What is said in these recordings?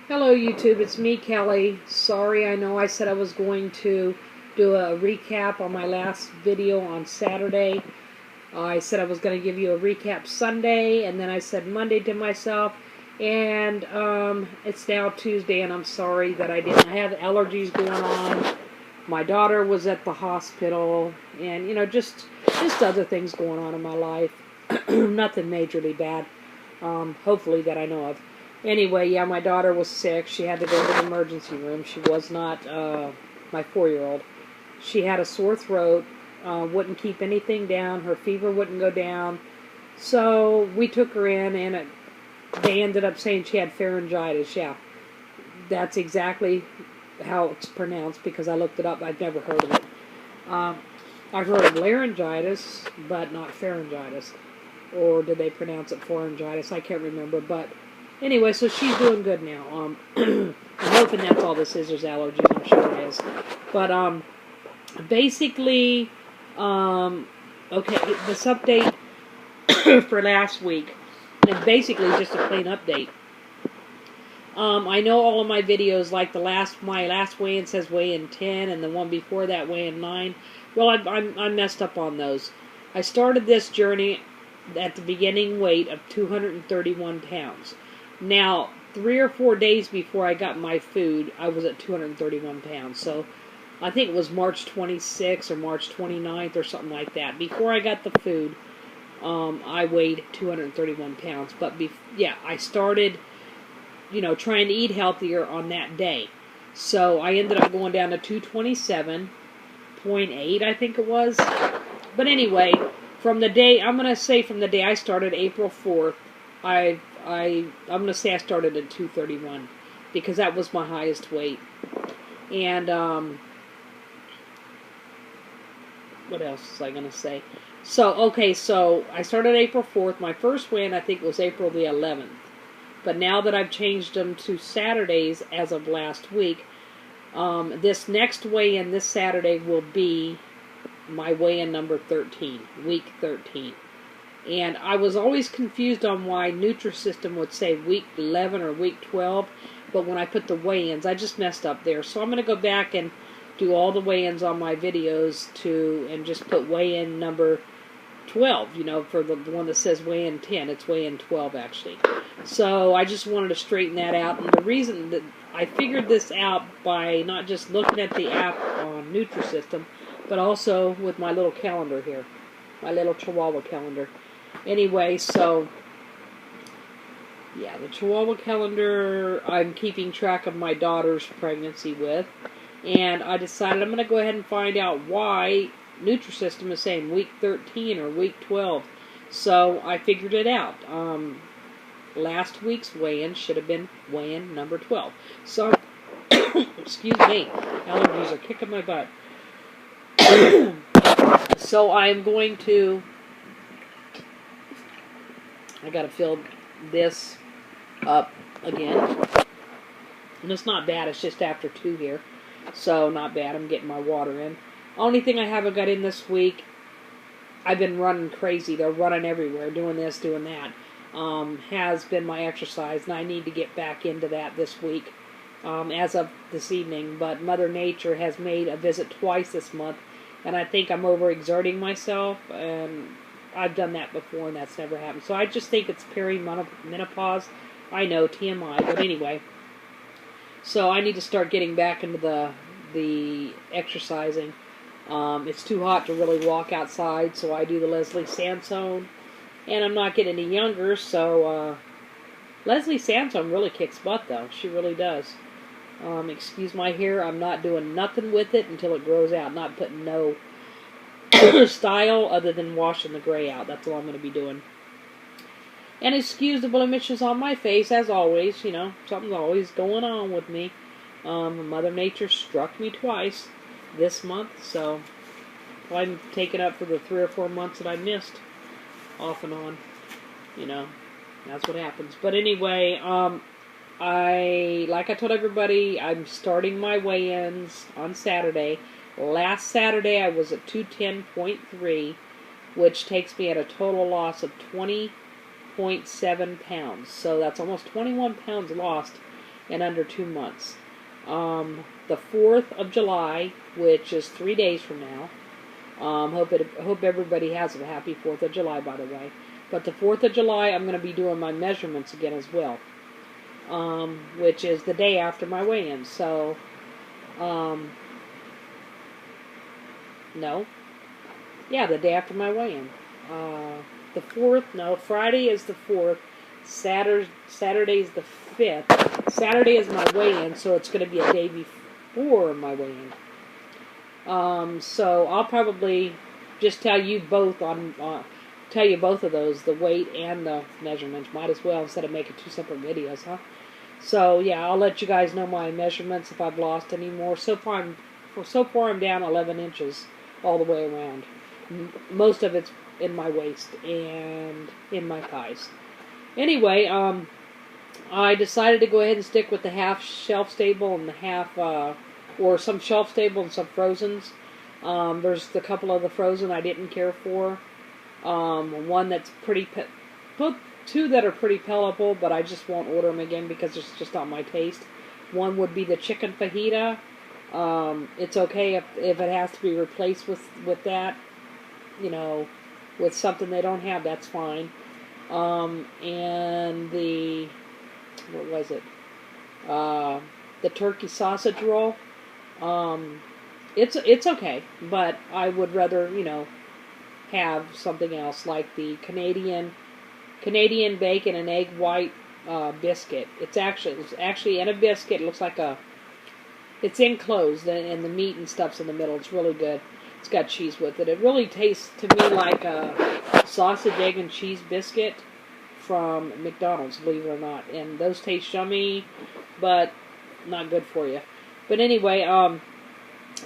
Hello YouTube, it's me, Kelly. Sorry, I know I said I was going to do a recap on my last video on Saturday. I said I was going to give you a recap Sunday, and then I said Monday to myself, and it's now Tuesday, and I'm sorry that I didn't. I have allergies going on. My daughter was at the hospital, and just other things going on in my life. Nothing majorly bad, hopefully that I know of. Anyway, yeah, my daughter was sick. She had to go to the emergency room. She was not my 4-year-old. She had a sore throat, wouldn't keep anything down. Her fever wouldn't go down. So we took her in, and they ended up saying she had pharyngitis. Yeah, that's exactly how it's pronounced because I looked it up. I've never heard of it. I've heard of laryngitis, but not pharyngitis. Or did they pronounce it pharyngitis? I can't remember, but anyway, so she's doing good now. I'm hoping that's all this is. There's allergies, I'm sure it is. But basically, okay, this update for last week, and basically just a plain update. I know all of my videos, like my last weigh-in says weigh-in 10, and the one before that weigh-in 9. Well, I messed up on those. I started this journey at the beginning weight of 231 pounds. Now, 3 or 4 days before I got my food, I was at 231 pounds. So, I think it was March 26th or March 29th or something like that. Before I got the food, I weighed 231 pounds. But, yeah, I started, trying to eat healthier on that day. So, I ended up going down to 227.8, I think it was. But anyway, from the day I started, April 4th, I'm going to say I started at 231 because that was my highest weight. And what else was I going to say? So I started April 4th. My first weigh-in, I think, was April the 11th. But now that I've changed them to Saturdays as of last week, this next weigh-in this Saturday will be my weigh-in number 13, week 13. And I was always confused on why Nutrisystem would say week 11 or week 12, but when I put the weigh-ins, I just messed up there. So I'm going to go back and do all the weigh-ins on my videos and just put weigh-in number 12, for the one that says weigh-in 10. It's weigh-in 12, actually. So I just wanted to straighten that out. And the reason that I figured this out by not just looking at the app on Nutrisystem, but also with my little calendar here, my little Chihuahua calendar. Anyway, so, yeah, the Chihuahua calendar I'm keeping track of my daughter's pregnancy with, and I decided I'm going to go ahead and find out why Nutrisystem is saying week 13 or week 12. So I figured it out. Last week's weigh-in should have been weigh-in number 12. So, excuse me, allergies are kicking my butt. So I'm going to, I gotta fill this up again. And it's not bad, it's just after 2 here. So not bad, I'm getting my water in. Only thing I haven't got in this week, I've been running crazy. They're running everywhere, doing this, doing that. Has been my exercise, and I need to get back into that this week. As of this evening. But Mother Nature has made a visit twice this month. And I think I'm overexerting myself, and I've done that before, and that's never happened. So I just think it's perimenopause. I know, TMI, but anyway. So I need to start getting back into the exercising. It's too hot to really walk outside, so I do the Leslie Sansone. And I'm not getting any younger, so Leslie Sansone really kicks butt, though. She really does. Excuse my hair, I'm not doing nothing with it until it grows out. Not putting no style other than washing the gray out. That's all I'm going to be doing. And excuse the blemishes on my face, as always. Something's always going on with me. Mother Nature struck me twice this month, so I'm taking up for the 3 or 4 months that I missed off and on. That's what happens. But anyway, like I told everybody, I'm starting my weigh-ins on Saturday. Last Saturday I was at 210.3, which takes me at a total loss of 20.7 pounds. So that's almost 21 pounds lost in under 2 months. The 4th of July, which is 3 days from now. Hope everybody has a happy 4th of July, by the way. But the 4th of July, I'm going to be doing my measurements again as well, which is the day after my weigh-in. So, no. Yeah, the day after my weigh-in. The 4th, no, Friday is the 4th. Saturday is the 5th. Saturday is my weigh-in, so it's going to be a day before my weigh-in. So I'll probably just tell you both of those, the weight and the measurements. Might as well, instead of making 2 separate videos, huh? So yeah, I'll let you guys know my measurements if I've lost any more. So far I'm down 11 inches all the way around. Most of it's in my waist and in my thighs. Anyway, I decided to go ahead and stick with the half shelf stable and the half, or some shelf stable and some frozens. There's a couple of the frozen I didn't care for. One that's pretty, both 2 that are pretty palatable, but I just won't order them again because it's just not my taste. One would be the chicken fajita. It's okay if it has to be replaced with that, you know, with something they don't have, that's fine. And the, what was it? The turkey sausage roll. It's okay, but I would rather, you know, have something else like the Canadian bacon and egg white biscuit. It's actually in a biscuit. It looks like it's enclosed, and the meat and stuff's in the middle. It's really good. It's got cheese with it. It really tastes to me like a sausage, egg, and cheese biscuit from McDonald's, believe it or not. And those taste yummy, but not good for you. But anyway, I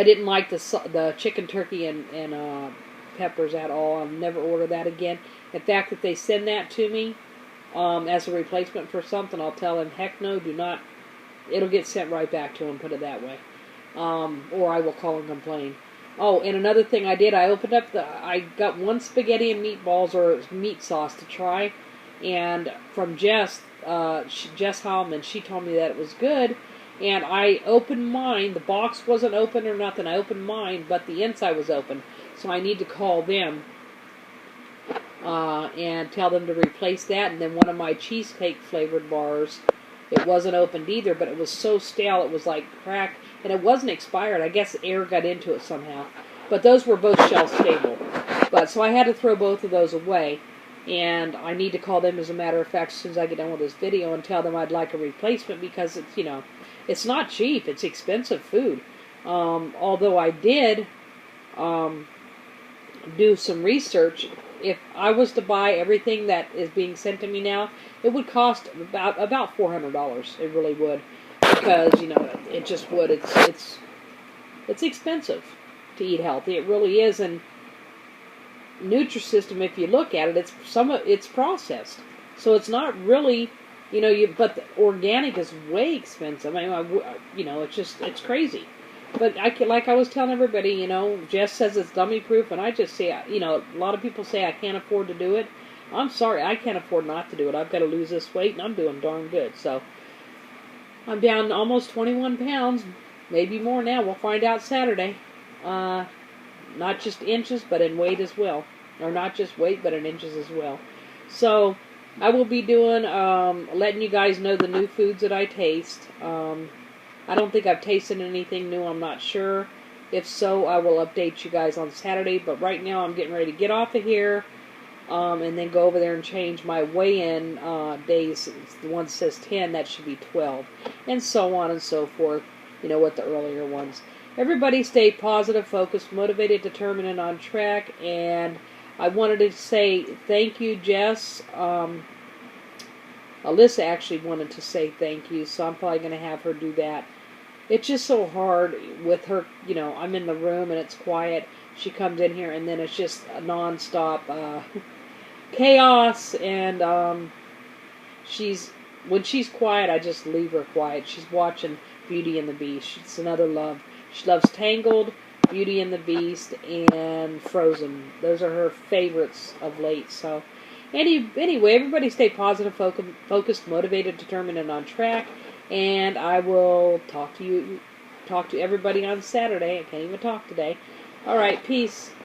didn't like the chicken, turkey, and peppers at all. I'll never order that again. In fact, if they send that to me as a replacement for something, I'll tell them, heck no, do not. It'll get sent right back to them, put it that way. Or I will call and complain. Oh, and another thing I did, I got 1 spaghetti and meatballs, or meat sauce, to try. And from Jess Hallman, she told me that it was good. And I opened mine. The box wasn't open or nothing. I opened mine, but the inside was open. So I need to call them and tell them to replace that. And then one of my cheesecake flavored bars, it wasn't opened either, but it was so stale it was like crack. And it wasn't expired. I guess air got into it somehow. But those were both shelf stable. But so I had to throw both of those away. And I need to call them, as a matter of fact, as soon as I get done with this video, and tell them I'd like a replacement, because it's, you know, it's not cheap. It's expensive food. Although I did do some research. If I was to buy everything that is being sent to me now, it would cost about $400. It really would, because, you know, it just would. It's expensive to eat healthy. It really is. And Nutrisystem, if you look at it, it's processed, so it's not really, you know, but the organic is way expensive. I mean, you know, it's crazy. But like I was telling everybody, you know, Jess says it's dummy proof, and I just say, you know, a lot of people say I can't afford to do it. I'm sorry, I can't afford not to do it. I've got to lose this weight, and I'm doing darn good. So I'm down almost 21 pounds, maybe more now. We'll find out Saturday. Not just inches, but in weight as well. Or not just weight, but in inches as well. So I will be doing, letting you guys know the new foods that I taste. I don't think I've tasted anything new. I'm not sure. If so, I will update you guys on Saturday. But right now, I'm getting ready to get off of here. And then go over there and change my weigh-in days. The one says 10, that should be 12. And so on and so forth, you know, with the earlier ones. Everybody stay positive, focused, motivated, determined, and on track. And I wanted to say thank you, Jess. Alyssa actually wanted to say thank you, so I'm probably going to have her do that. It's just so hard with her, you know, I'm in the room and it's quiet. She comes in here and then it's just a non-stop chaos. And when she's quiet, I just leave her quiet. She's watching Beauty and the Beast. It's another love. She loves Tangled, Beauty and the Beast, and Frozen. Those are her favorites of late. So, anyway, everybody stay positive, focused, motivated, determined, and on track. And I will talk to everybody on Saturday. I can't even talk today. All right, peace.